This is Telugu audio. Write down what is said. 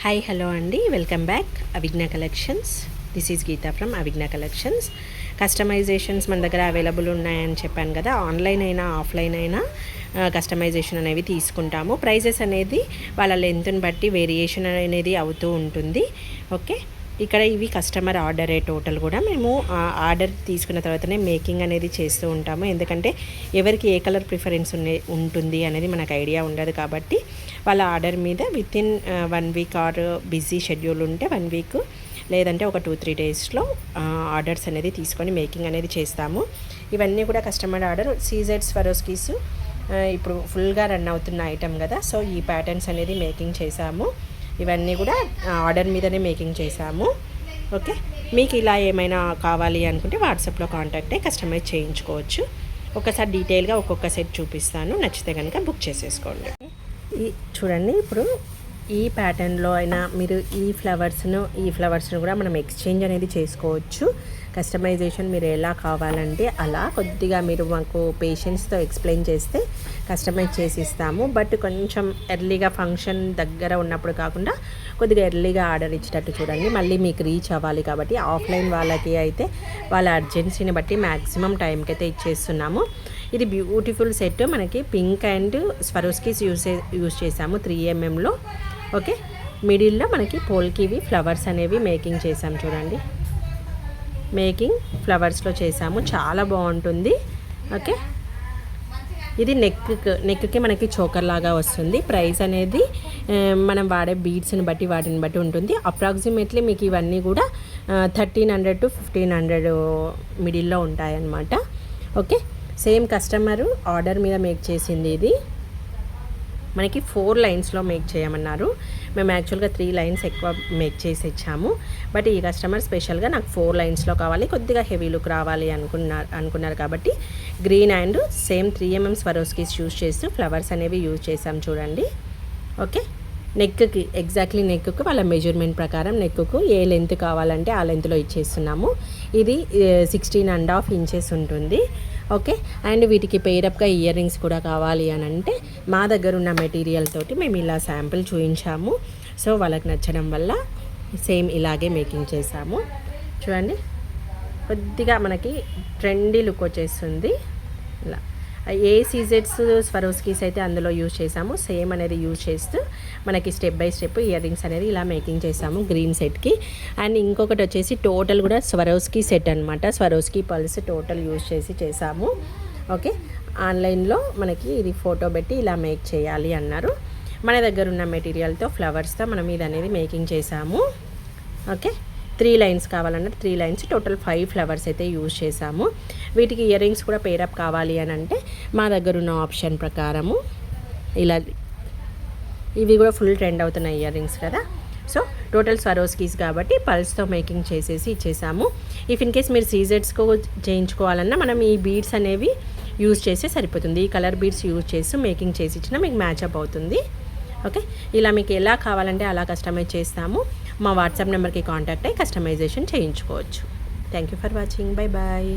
హాయ్ హలో అండి, welcome back Avigna collections. This is Geeta from Avigna collections. Customisations మన దగ్గర అవైలబుల్ ఉన్నాయని చెప్పాను కదా. ఆన్లైన్ అయినా ఆఫ్లైన్ అయినా కస్టమైజేషన్ అనేవి తీసుకుంటాము. ప్రైజెస్ అనేది వాళ్ళ లెంత్ని బట్టి వేరియేషన్ అనేది అవుతూ ఉంటుంది. ఓకే, ఇక్కడ ఇవి కస్టమర్ ఆర్డరే. టోటల్ కూడా మేము ఆర్డర్ తీసుకున్న తర్వాతనే మేకింగ్ అనేది చేస్తూ ఉంటాము. ఎందుకంటే ఎవరికి ఏ కలర్ ప్రిఫరెన్స్ ఉంటుంది అనేది మనకు ఐడియా ఉండదు. కాబట్టి వాళ్ళ ఆర్డర్ మీద with in 1 week or busy schedule ఉంటే 1 వీక్ లేదంటే ఒక 2-3 డేస్లో ఆర్డర్స్ అనేది తీసుకొని మేకింగ్ అనేది చేస్తాము. ఇవన్నీ కూడా కస్టమర్ ఆర్డర్. సీజెడ్ స్వరోస్కీస్ ఇప్పుడు ఫుల్గా రన్ అవుతున్న ఐటమ్ కదా. సో ఈ ప్యాటర్న్స్ అనేది మేకింగ్ చేసాము. ఇవన్నీ కూడా ఆర్డర్ మీదనే మేకింగ్ చేసాము. ఓకే, మీకు ఇలా ఏమైనా కావాలి అనుకుంటే వాట్సాప్లో కాంటాక్ట్ అయ్యి కస్టమైజ్ చేయించుకోవచ్చు. ఒకసారి డీటెయిల్గా ఒక్కొక్క సెట్ చూపిస్తాను, నచ్చితే కనుక బుక్ చేసేసుకోండి. చూడండి, ఇప్పుడు ఈ ప్యాటర్న్లో అయినా మీరు ఈ ఫ్లవర్స్ను కూడా మనం ఎక్స్చేంజ్ అనేది చేసుకోవచ్చు. కస్టమైజేషన్ మీరు ఎలా కావాలంటే అలా కొద్దిగా మీరు మాకు పేషెన్స్తో ఎక్స్ప్లెయిన్ చేస్తే కస్టమైజ్ చేసి ఇస్తాము. బట్ కొంచెం ఎర్లీగా ఫంక్షన్ దగ్గర ఉన్నప్పుడు కాకుండా కొద్దిగా ఎర్లీగా ఆర్డర్ ఇచ్చేటట్టు చూడండి. మళ్ళీ మీకు రీచ్ అవ్వాలి కాబట్టి ఆఫ్లైన్ వాళ్ళకి అయితే వాళ్ళ అర్జెన్సీని బట్టి మ్యాక్సిమం టైంకి అయితే ఇచ్చేస్తున్నాము. ఇది బ్యూటిఫుల్ సెట్. మనకి పింక్ అండ్ స్వరోస్కీస్ యూజ్ చేసాము 3mm. ఓకే, మిడిల్లో మనకి పోల్కివి ఫ్లవర్స్ అనేవి మేకింగ్ చేసాం. చూడండి, ఫ్లవర్స్లో చేసాము, చాలా బాగుంటుంది. ఓకే, ఇది నెక్కి మనకి చోకర్ లాగా వస్తుంది. ప్రైస్ అనేది మనం వాడే బీడ్స్ని బట్టి వాటిని బట్టి ఉంటుంది. అప్రాక్సిమేట్లీ మీకు ఇవన్నీ కూడా 1300 to 1500 మిడిల్లో ఉంటాయన్నమాట. ఓకే, సేమ్ కస్టమరు ఆర్డర్ మీద మేక్ చేసింది. ఇది మనకి 4 లైన్స్లో మేక్ చేయమన్నారు. మేము యాక్చువల్గా 3 లైన్స్ ఎక్కువ మేక్ చేసి ఇచ్చాము. బట్ ఈ కస్టమర్ స్పెషల్గా నాకు 4 లైన్స్లో కావాలి, కొద్దిగా హెవీ లుక్ రావాలి అనుకున్నారు కాబట్టి green and same 3mm Swarovskis use చేస్తూ ఫ్లవర్స్ అనేవి యూజ్ చేసాం. చూడండి. ఓకే, ఎగ్జాక్ట్లీ నెక్కు వాళ్ళ మెజర్మెంట్ ప్రకారం నెక్కు ఏ లెంత్ కావాలంటే ఆ లెంత్లో ఇచ్చేస్తున్నాము. ఇది 16.5 ఇంచెస్ ఉంటుంది. ఓకే, అండ్ వీటికి పేరప్గా ఇయర్ రింగ్స్ కూడా కావాలి అని అంటే మా దగ్గర ఉన్న మెటీరియల్ తోటి మేము ఇలా శాంపిల్ చూపించాము. సో వాళ్ళకి నచ్చడం వల్ల సేమ్ ఇలాగే మేకింగ్ చేసాము. చూడండి, కొద్దిగా మనకి ట్రెండీ లుక్ వచ్చేస్తుంది. ఇలా ఏ సీజెడ్స్ స్వరోస్కీస్ అయితే అందులో యూజ్ చేసాము, సేమ్ అనేది యూజ్ చేస్తూ మనకి step by step ear rings అనేది ఇలా మేకింగ్ చేసాము గ్రీన్ సెట్కి. అండ్ ఇంకొకటి వచ్చేసి టోటల్ కూడా స్వరోస్కీ సెట్ అనమాట. స్వరోస్కీ పల్స్ టోటల్ యూజ్ చేసాము. ఓకే, ఆన్లైన్లో మనకి ఇది ఫోటో పెట్టి ఇలా మేక్ చేయాలి అన్నారు. మన దగ్గర ఉన్న మెటీరియల్తో ఫ్లవర్స్తో మనం ఇది అనేది మేకింగ్ చేసాము. ఓకే, 3 లైన్స్ కావాలన్నా 3 లైన్స్, టోటల్ 5 ఫ్లవర్స్ అయితే యూజ్ చేసాము. వీటికి ఇయర్ రింగ్స్ కూడా పేరప్ కావాలి అని అంటే మా దగ్గర ఉన్న ఆప్షన్ ప్రకారము ఇలా, ఇవి కూడా ఫుల్ ట్రెండ్ అవుతున్న ఇయర్ రింగ్స్ కదా. సో టోటల్ స్వరోస్కీస్ కాబట్టి పల్స్తో మేకింగ్ చేసేసి ఇచ్చేసాము. ఇఫ్ ఇన్ కేస్ మీరు సీజెడ్స్కో చేయించుకోవాలన్నా మనం ఈ బీడ్స్ అనేవి యూజ్ చేస్తే సరిపోతుంది. ఈ కలర్ బీడ్స్ యూజ్ చేస్తూ మేకింగ్ చేసి ఇచ్చినా మీకు మ్యాచ్అప్ అవుతుంది. ఓకే, ఇలా మీకు ఎలా కావాలంటే అలా కస్టమైజ్ చేస్తాము. మా వాట్సాప్ నెంబర్కి కాంటాక్ట్ అయ్యి కస్టమైజేషన్ చేయించుకోవచ్చు. Thank you for watching. Bye bye.